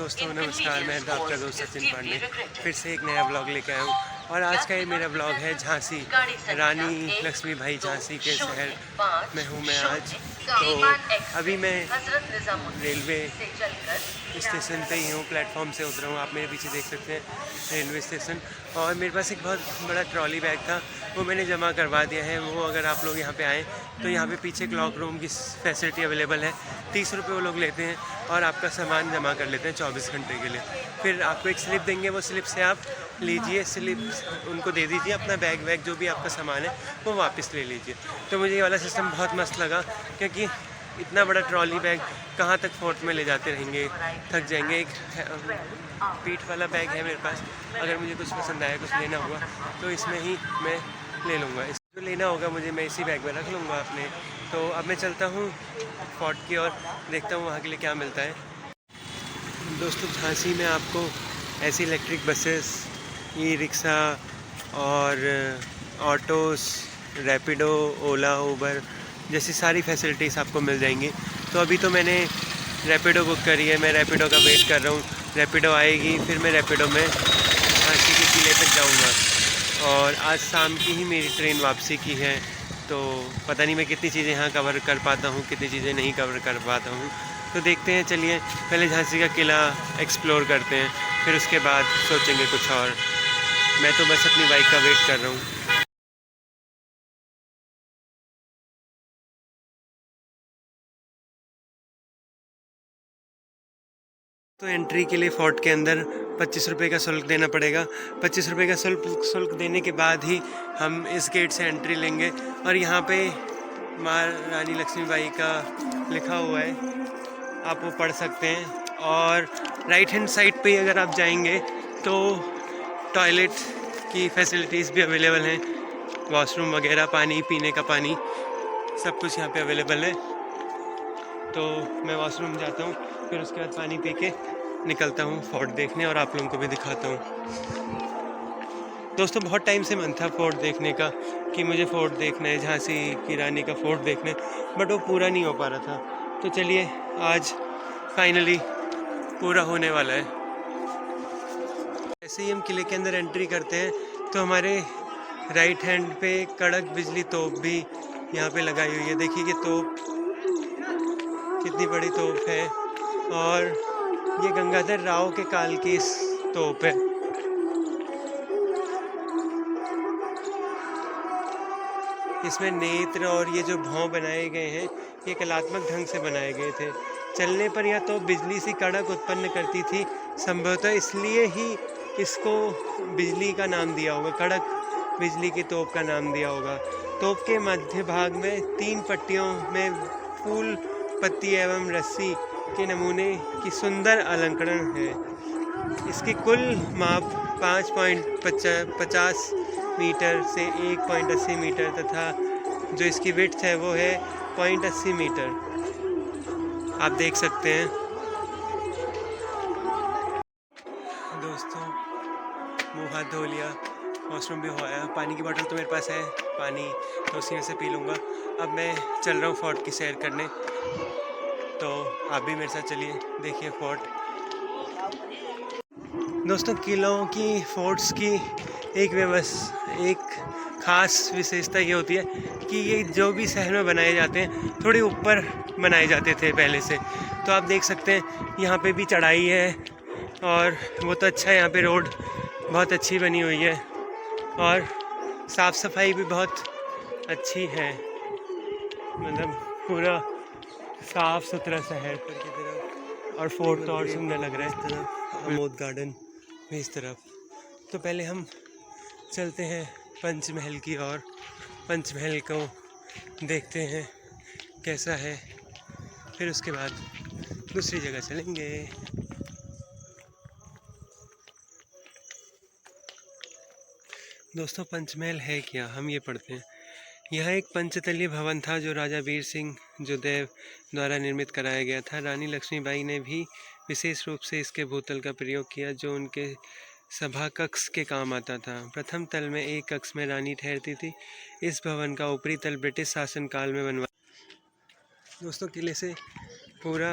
दोस्तों नमस्कार, मैं आपका दोस्त सचिन पांडे फिर से एक नया ब्लॉग लेकर आया हूँ। और आज का ये मेरा ब्लॉग है झांसी, रानी लक्ष्मीबाई झांसी के शहर में हूँ मैं आज। तो अभी मैं रेलवे स्टेशन पे ही हूँ, प्लेटफॉर्म से उतरा हूँ। आप मेरे पीछे देख सकते हैं रेलवे स्टेशन। और मेरे पास एक बहुत बड़ा ट्रॉली बैग था, वो मैंने जमा करवा दिया है। वो अगर आप लोग यहाँ पे आएँ तो यहाँ पे पीछे क्लॉक रूम की फैसिलिटी अवेलेबल है। 30 रुपये वो लोग लेते हैं और आपका सामान जमा कर लेते हैं 24 घंटे के लिए। फिर आपको एक स्लिप देंगे, वो स्लिप से आप लीजिए, स्लिप उनको दे दीजिए, अपना बैग वैग जो भी आपका सामान है वो वापस ले लीजिए। तो मुझे ये वाला सिस्टम बहुत मस्त लगा, क्योंकि इतना बड़ा ट्रॉली बैग कहाँ तक फोर्ट में ले जाते रहेंगे, थक जाएंगे। एक पीठ वाला बैग है मेरे पास, अगर मुझे कुछ पसंद आया, कुछ लेना हुआ तो इसमें ही मैं ले लूँगा। इसको लेना होगा मुझे, मैं इसी बैग में रख लूँगा अपने। तो अब मैं चलता हूँ फोर्ट की और देखता हूँ वहाँ के लिए क्या मिलता है। दोस्तों झांसी में आपको ऐसी इलेक्ट्रिक बसेस, ई रिक्शा और ऑटोस, रैपिडो, ओला, उबर जैसी सारी फैसिलिटीज़ आपको मिल जाएंगी। तो अभी तो मैंने रैपिडो बुक करी है, मैं रैपिडो का वेट कर रहा हूँ। रैपिडो आएगी, फिर मैं रैपिडो में झांसी के किले तक जाऊँगा। और आज शाम की ही मेरी ट्रेन वापसी की है, तो पता नहीं मैं कितनी चीज़ें यहाँ कवर कर पाता हूँ, कितनी चीज़ें नहीं कवर कर पाता हूँ। तो देखते हैं, चलिए पहले झांसी का किला एक्सप्लोर करते हैं, फिर उसके बाद सोचेंगे कुछ और। मैं तो बस अपनी बाइक का वेट कर रहा हूँ। तो एंट्री के लिए फोर्ट के अंदर 25 रुपये का शुल्क देना पड़ेगा। 25 रुपये का शुल्क देने के बाद ही हम इस गेट से एंट्री लेंगे। और यहाँ पे माँ रानी लक्ष्मीबाई का लिखा हुआ है, आप वो पढ़ सकते हैं। और राइट हैंड साइड पे अगर आप जाएंगे तो टॉयलेट की फैसिलिटीज़ भी अवेलेबल हैं, वॉशरूम वगैरह, पानी पीने का पानी, सब कुछ यहाँ पे अवेलेबल है। तो मैं वॉशरूम जाता हूँ, फिर उसके बाद पानी पी के निकलता हूँ फोर्ट देखने, और आप लोगों को भी दिखाता हूँ। दोस्तों बहुत टाइम से मन था फोर्ट देखने का, कि मुझे फोर्ट देखना है, झांसी की रानी का फोर्ट देखना है, बट वो पूरा नहीं हो पा रहा था। तो चलिए आज फाइनली पूरा होने वाला है। ऐसे ही हम किले के अंदर एंट्री करते हैं तो हमारे राइट हैंड पे कड़क बिजली तोप भी यहाँ पे लगाई हुई है। देखिए ये तोप कितनी बड़ी तोप है, और ये गंगाधर राव के काल की तोप है। इसमें नेत्र और ये जो भौं बनाए गए हैं, ये कलात्मक ढंग से बनाए गए थे। चलने पर यह तोप बिजली सी कड़क उत्पन्न करती थी, संभवतः इसलिए ही इसको बिजली का नाम दिया होगा, कड़क बिजली की तोप का नाम दिया होगा। तोप के मध्य भाग में 3 पट्टियों में फूल, पत्ती एवं रस्सी के नमूने की सुंदर अलंकरण है। इसकी कुल माप 5.50 मीटर से 1.80 मीटर तथा जो इसकी विड्थ है वो है 0.80 मीटर, आप देख सकते हैं। दोस्तों मुँह हाथ धो लिया, वॉशरूम भी हो आया, पानी की बोतल तो मेरे पास है, पानी तो उसी में से पी लूँगा। अब मैं चल रहा हूँ फोर्ट की सैर करने, तो आप भी मेरे साथ चलिए, देखिए फोर्ट। दोस्तों किलों की, फोर्ट्स की एक ख़ास विशेषता ये होती है कि ये जो भी शहर में बनाए जाते हैं थोड़े ऊपर बनाए जाते थे पहले से। तो आप देख सकते हैं यहाँ पे भी चढ़ाई है, और वो तो अच्छा है, यहाँ पे रोड बहुत अच्छी बनी हुई है, और साफ़ सफाई भी बहुत अच्छी है, मतलब पूरा साफ़ सुथरा शहर की तरफ। और फोर्ट तो और सुंदर लग रहा है इस तरफ, अमोद गार्डन में इस तरफ। तो पहले हम चलते हैं पंचमहल की ओर, पंचमहल को देखते हैं कैसा है, फिर उसके बाद दूसरी जगह चलेंगे। दोस्तों पंचमहल है क्या, हम ये पढ़ते हैं। यह एक पंचतलीय भवन था जो राजा वीर सिंह जोदेव द्वारा निर्मित कराया गया था। रानी लक्ष्मीबाई ने भी विशेष रूप से इसके भूतल का प्रयोग किया, जो उनके सभा कक्ष के काम आता था। प्रथम तल में एक कक्ष में रानी ठहरती थी। इस भवन का ऊपरी तल ब्रिटिश शासनकाल में बनवा। दोस्तों किले से पूरा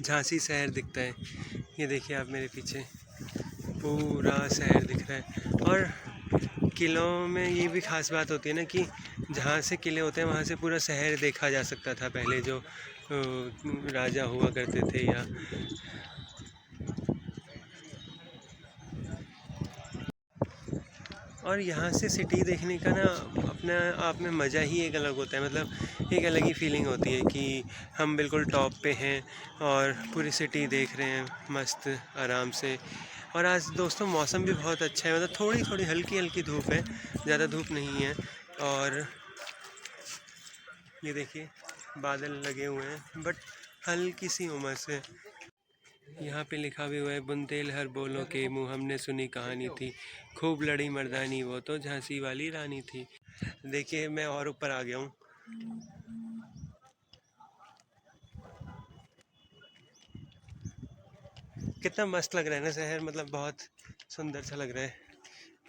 झांसी शहर दिखता है। ये देखिए आप मेरे पीछे पूरा शहर दिख रहा है। और किलों में ये भी ख़ास बात होती है ना कि जहाँ से किले होते हैं वहाँ से पूरा शहर देखा जा सकता था पहले, जो राजा हुआ करते थे या और यहाँ से सिटी देखने का ना अपने आप में मज़ा ही एक अलग होता है। मतलब एक अलग ही फीलिंग होती है कि हम बिल्कुल टॉप पे हैं और पूरी सिटी देख रहे हैं मस्त आराम से। और आज दोस्तों मौसम भी बहुत अच्छा है, मतलब थोड़ी थोड़ी हल्की हल्की धूप है, ज़्यादा धूप नहीं है। और ये देखिए बादल लगे हुए हैं बट हल्की सी उमस है। यहाँ पे लिखा भी हुआ है, बुंदेलहर बोलों के मुँह हमने सुनी कहानी थी, खूब लड़ी मर्दानी वो तो झांसी वाली रानी थी। देखिए मैं और ऊपर आ गया हूँ। कितना मस्त लग रहा है ना शहर, मतलब बहुत सुंदर सा लग रहा है।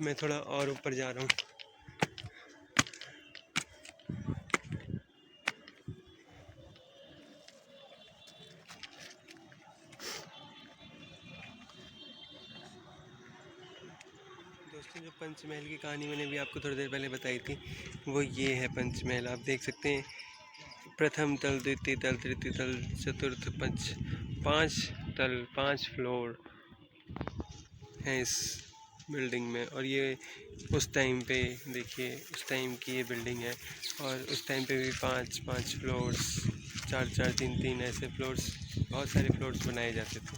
मैं थोड़ा और ऊपर जा रहा हूँ। दोस्तों जो पंचमहल की कहानी मैंने भी आपको थोड़ी देर पहले बताई थी, वो ये है पंचमहल। आप देख सकते हैं, प्रथम तल, द्वितीय तल, तृतीय तल, चतुर्थ, पाँच तल, 5 फ्लोर हैं इस बिल्डिंग में। और ये उस टाइम पे देखिए, उस टाइम की ये बिल्डिंग है। और उस टाइम पे भी 5 फ्लोर्स, 4 3 ऐसे फ्लोर्स, बहुत सारे फ्लोर्स बनाए जाते थे।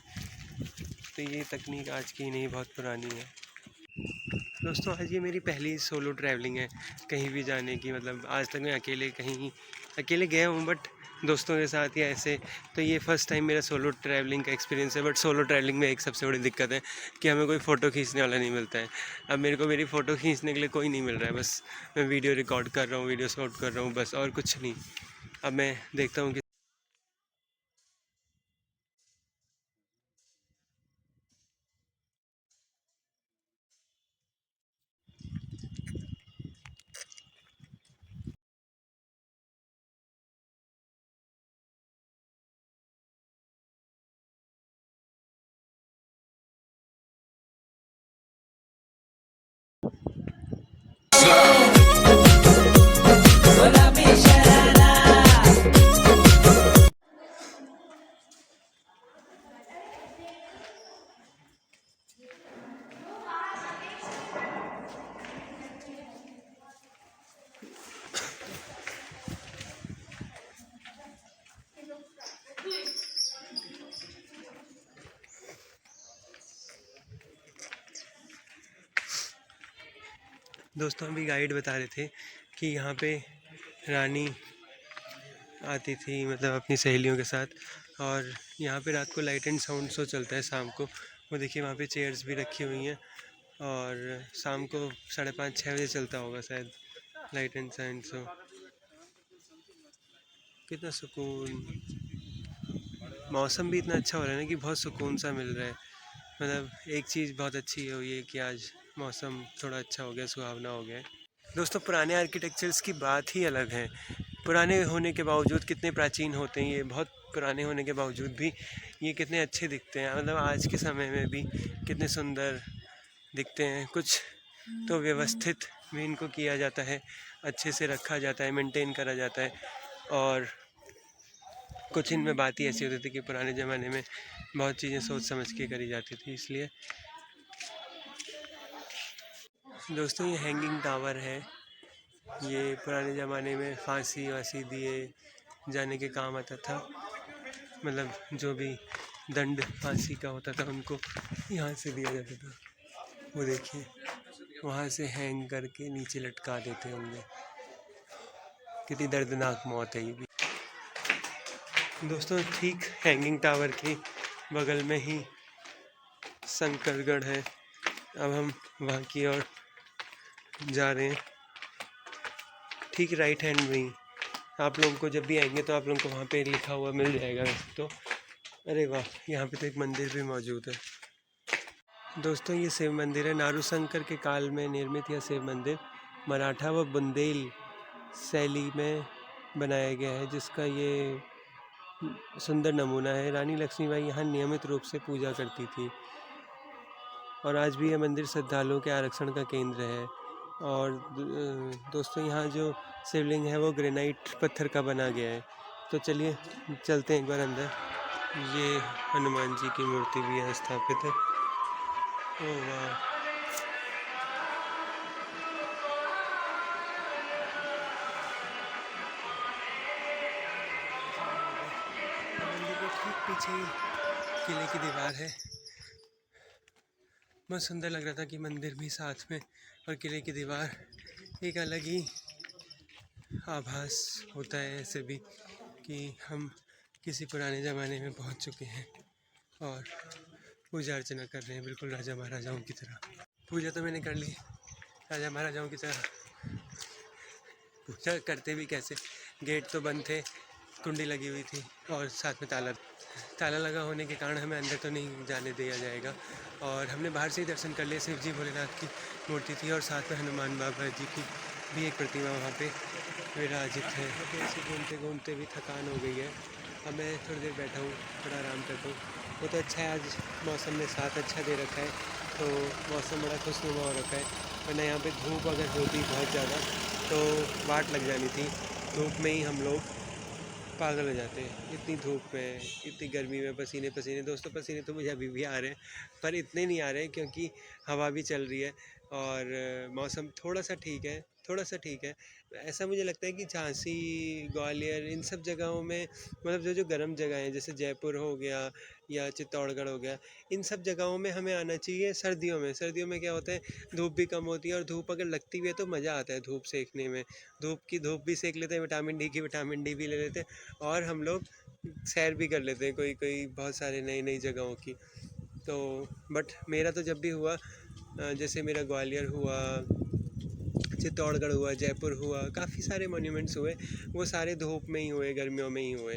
तो ये तकनीक आज की नहीं, बहुत पुरानी है। दोस्तों आज ये मेरी पहली सोलो ट्रैवलिंग है कहीं भी जाने की। मतलब आज तक मैं अकेले गया हूँ, बट दोस्तों के साथ या ऐसे। तो ये फ़र्स्ट टाइम मेरा सोलो ट्रैवलिंग का एक्सपीरियंस है। बट सोलो ट्रैवलिंग में एक सबसे बड़ी दिक्कत है कि हमें कोई फ़ोटो खींचने वाला नहीं मिलता है। अब मेरे को मेरी फ़ोटो खींचने के लिए कोई नहीं मिल रहा है, बस मैं वीडियो रिकॉर्ड कर रहा हूँ, वीडियो शूट कर रहा हूँ बस, और कुछ नहीं। अब मैं देखता हूँ कि दोस्तों अभी गाइड बता रहे थे कि यहाँ पे रानी आती थी, मतलब अपनी सहेलियों के साथ। और यहाँ पे रात को लाइट एंड साउंड शो चलता है शाम को। वो देखिए वहाँ पे चेयर्स भी रखी हुई हैं, और शाम को 5:30 6 बजे चलता होगा शायद लाइट एंड साउंड शो। कितना सुकून, मौसम भी इतना अच्छा हो रहा है ना कि बहुत सुकून सा मिल रहा है। मतलब एक चीज़ बहुत अच्छी हुई है कि आज मौसम थोड़ा अच्छा हो गया, सुहावना हो गया है। दोस्तों पुराने आर्किटेक्चर्स की बात ही अलग है। पुराने होने के बावजूद, कितने प्राचीन होते हैं ये, बहुत पुराने होने के बावजूद भी ये कितने अच्छे दिखते हैं। मतलब आज के समय में भी कितने सुंदर दिखते हैं। कुछ तो व्यवस्थित भी इनको किया जाता है, अच्छे से रखा जाता है, मेंटेन करा जाता है। और कुछ इनमें बात ही ऐसी होती थी कि पुराने ज़माने में बहुत चीज़ें सोच समझ के करी जाती थी, इसलिए। दोस्तों ये हैंगिंग टावर है। ये पुराने ज़माने में फांसी वासी दिए जाने के काम आता था। मतलब जो भी दंड फांसी का होता था उनको यहाँ से दिया जाता था। वो देखिए वहाँ से हैंग करके नीचे लटका देते होंगे। कितनी दर्दनाक मौत है ये भी। दोस्तों ठीक हैंगिंग टावर के बगल में ही शंकरगढ़ है। अब हम वहाँ की ओर जा रहे हैं, ठीक राइट हैंड में ही। आप लोगों को जब भी आएंगे तो आप लोगों को वहाँ पे लिखा हुआ मिल जाएगा वैसे तो। अरे वाह, यहाँ पे तो एक मंदिर भी मौजूद है। दोस्तों ये शिव मंदिर है। नारूशंकर के काल में निर्मित यह शिव मंदिर मराठा व बुंदेल शैली में बनाया गया है, जिसका ये सुंदर नमूना है। रानी लक्ष्मीबाई यहाँ नियमित रूप से पूजा करती थी और आज भी यह मंदिर श्रद्धालुओं के आरक्षण का केंद्र है। और दोस्तों यहाँ जो शिवलिंग है वो ग्रेनाइट पत्थर का बना गया है। तो चलिए चलते हैं एक बार अंदर। ये हनुमान जी की मूर्ति भी यहाँ स्थापित है। ओह वाह, मंदिर के ठीक पीछे ही किले की दीवार है। बहुत सुंदर लग रहा था कि मंदिर भी साथ में और किले की दीवार, एक अलग ही आभास होता है ऐसे भी कि हम किसी पुराने ज़माने में पहुंच चुके हैं और पूजा अर्चना कर रहे हैं, बिल्कुल राजा महाराजाओं की तरह। पूजा तो मैंने कर ली राजा महाराजाओं की तरह। पूजा करते भी कैसे, गेट तो बंद थे, कुंडी लगी हुई थी और साथ में ताला लगा होने के कारण हमें अंदर तो नहीं जाने दिया जाएगा। और हमने बाहर से ही दर्शन कर लिए। शिव जी भोलेनाथ की मूर्ति थी और साथ में हनुमान बाबा जी की भी एक प्रतिमा वहाँ पे विराजित है। ऐसे घूमते घूमते भी थकान हो गई है। अब मैं थोड़ी देर बैठा हूँ, थोड़ा आराम करता हूँ। वो तो अच्छा है, आज मौसम ने साथ अच्छा दे रखा है तो मौसम बड़ा खुशनुमा हो रखा है। वरना यहाँ पे धूप अगर होती बहुत ज़्यादा तो वाट लग जानी थी। धूप में ही हम लोग पागल हो जाते हैं। इतनी धूप में, इतनी गर्मी में पसीने पसीने। दोस्तों पसीने तो मुझे अभी भी आ रहे हैं, पर इतने नहीं आ रहे हैं क्योंकि हवा भी चल रही है और मौसम थोड़ा सा ठीक है, थोड़ा सा ठीक है। ऐसा मुझे लगता है कि झांसी, ग्वालियर, इन सब जगहों में, मतलब जो गर्म जगह हैं जैसे जयपुर हो गया या चित्तौड़गढ़ हो गया, इन सब जगहों में हमें आना चाहिए सर्दियों में। सर्दियों में क्या होता है, धूप भी कम होती है और धूप अगर लगती भी है तो मज़ा आता है धूप सेकने में। धूप भी सेक लेते हैं, विटामिन डी की विटामिन डी भी ले लेते हैं और हम लोग सैर भी कर लेते हैं कोई बहुत सारे नई जगहों की। तो बट मेरा तो जब भी हुआ, जैसे मेरा ग्वालियर हुआ, चित्तौड़गढ़ हुआ, जयपुर हुआ, काफ़ी सारे मॉन्यूमेंट्स हुए, वो सारे धूप में ही हुए, गर्मियों में ही हुए।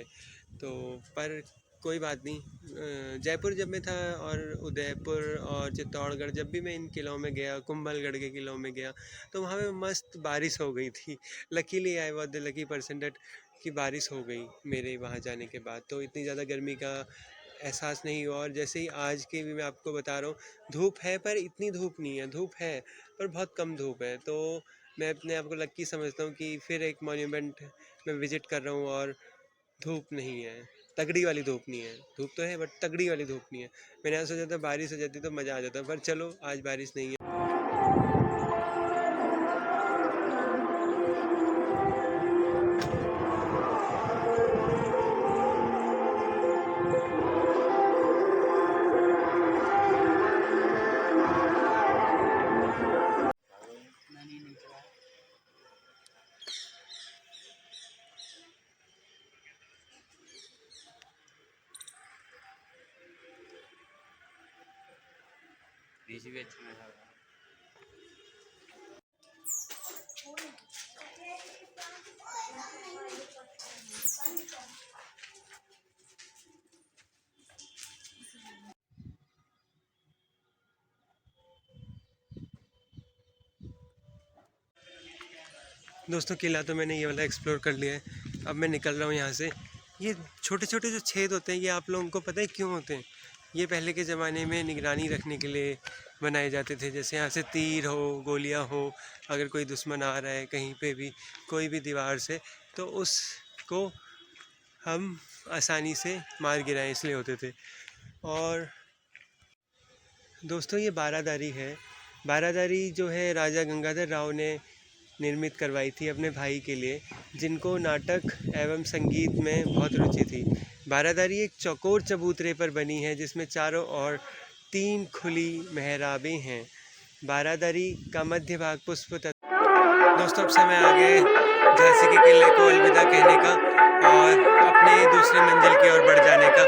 तो पर कोई बात नहीं। जयपुर जब मैं था और उदयपुर और चित्तौड़गढ़, जब भी मैं इन किलों में गया, कुंभलगढ़ के किलों में गया, तो वहाँ पे मस्त बारिश हो गई थी। Luckily I was the lucky person that कि बारिश हो गई मेरे वहाँ जाने के बाद, तो इतनी ज़्यादा गर्मी का एहसास नहीं हुआ। और जैसे ही आज की भी मैं आपको बता रहा हूँ, धूप है पर इतनी धूप नहीं है, धूप है पर बहुत कम धूप है। तो मैं अपने आप को लक्की समझता हूँ कि फिर एक मॉन्यूमेंट में विज़िट कर रहा हूँ और धूप नहीं है, तगड़ी वाली धूप नहीं है। धूप तो है बट तगड़ी वाली धूप नहीं है। मैंने ऐसा सोचा था बारिश हो जाती तो मज़ा आ जाता, पर चलो आज बारिश नहीं है। भी अच्छा लगा। दोस्तों किला तो मैंने ये वाला एक्सप्लोर कर लिया है। अब मैं निकल रहा हूँ यहाँ से। ये छोटे छोटे जो छेद होते हैं, ये आप लोगों को पता है क्यों होते हैं? ये पहले के ज़माने में निगरानी रखने के लिए बनाए जाते थे। जैसे यहाँ से तीर हो, गोलियाँ हो, अगर कोई दुश्मन आ रहा है कहीं पे भी, कोई भी दीवार से, तो उसको हम आसानी से मार गिराएं, इसलिए होते थे। और दोस्तों ये बारादारी है। बारादारी जो है राजा गंगाधर राव ने निर्मित करवाई थी अपने भाई के लिए, जिनको नाटक एवं संगीत में बहुत रुचि थी। बारादारी एक चौकोर चबूतरे पर बनी है जिसमें चारों ओर 3 खुली मेहराबें हैं। बारादारी का मध्य भाग पुष्प। दोस्तों अब समय आ गए झांसी के किले को अलविदा कहने का और अपने दूसरे मंजिल की ओर बढ़ जाने का।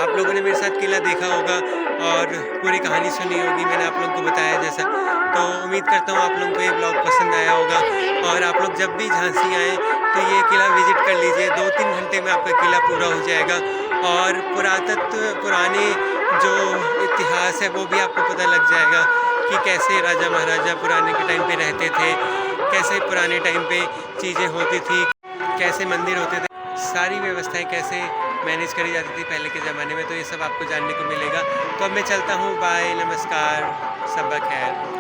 आप लोगों ने मेरे साथ किला देखा होगा और पूरी कहानी सुनी होगी, मैंने आप लोगों को बताया जैसा। तो उम्मीद करता हूँ आप लोगों को ये ब्लॉग पसंद आया होगा और आप लोग जब भी झांसी आएँ तो ये किला विजिट कर लीजिए। 2-3 घंटे में आपका किला पूरा हो जाएगा और पुराने जो इतिहास है वो भी आपको पता लग जाएगा कि कैसे राजा महाराजा पुराने के टाइम पे रहते थे, कैसे पुराने टाइम पे चीज़ें होती थी, कैसे मंदिर होते थे, सारी व्यवस्थाएं कैसे मैनेज करी जाती थी पहले के ज़माने में, तो ये सब आपको जानने को मिलेगा। तो अब मैं चलता हूँ, बाय, नमस्कार, सबा खैर।